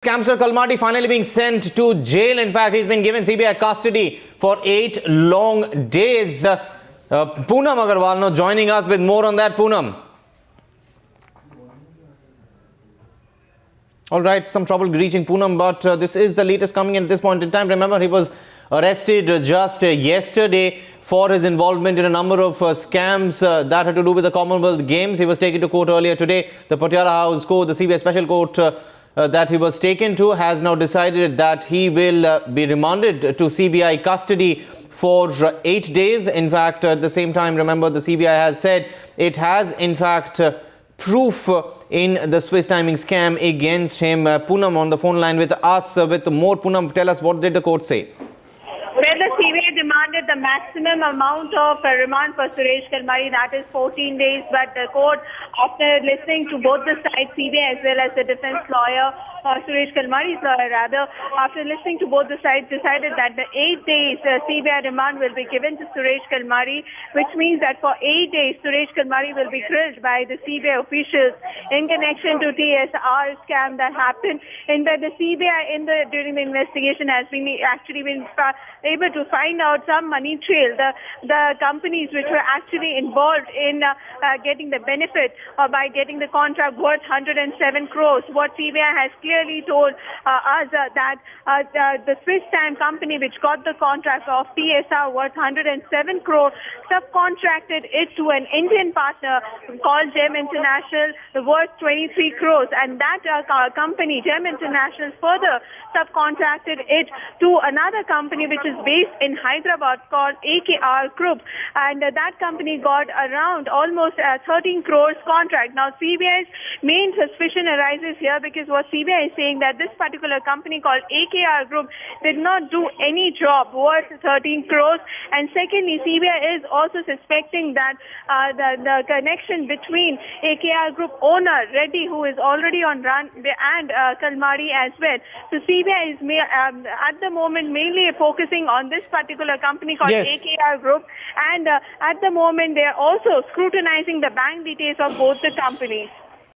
Scamster Kalmadi finally being sent to jail. In fact, he's been given CBI custody for 8 long days. Poonam Agarwal now joining us with more on that. Poonam. All right, some trouble reaching Poonam, but this is the latest coming in at this point in time. Remember, he was arrested just yesterday for his involvement in a number of scams that had to do with the Commonwealth Games. He was taken to court earlier today. The Patiala House Court, the CBI Special Court that he was taken to, has now decided that he will be remanded to CBI custody for 8 days. In fact, at the same time, remember, the CBI has said it has, in fact, proof in the Swiss timing scam against him. Poonam on the phone line with us with more. Poonam, tell us, what did the court say? Well, the CBI demanded the maximum amount of remand for Suresh Kalmadi, that is 14 days. But the court, after listening to both the sides, CBI as well as the defense lawyer, Suresh Kalmadi's lawyer rather, after listening to both the sides, decided that the 8 days CBI remand will be given to Suresh Kalmadi, which means that for 8 days Suresh Kalmadi will be grilled by the CBI officials in connection to TSR scam that happened, in that the CBI during the investigation has been able to find out some money trail, the companies which were actually involved in getting the benefit by getting the contract worth 107 crores. What CBI has clearly told us that the Swiss time company which got the contract of TSR worth 107 crore subcontracted it to an Indian partner called GEM International worth 23 crores, and that company, GEM International, further subcontracted it to another company which is based in Hyderabad called AKR Group, and that company got around almost 13 crores contract. Now CBI's main suspicion arises here because what CBI is saying that this particular company called AKR Group did not do any job worth 13 crores, and secondly CBI is also suspecting that the connection between AKR Group owner Reddy, who is already on run, and Kalmadi as well. So CBI is at the moment mainly focusing on this particular company called AKR Group, and at the moment they are also scrutinizing the bank details of both the companies.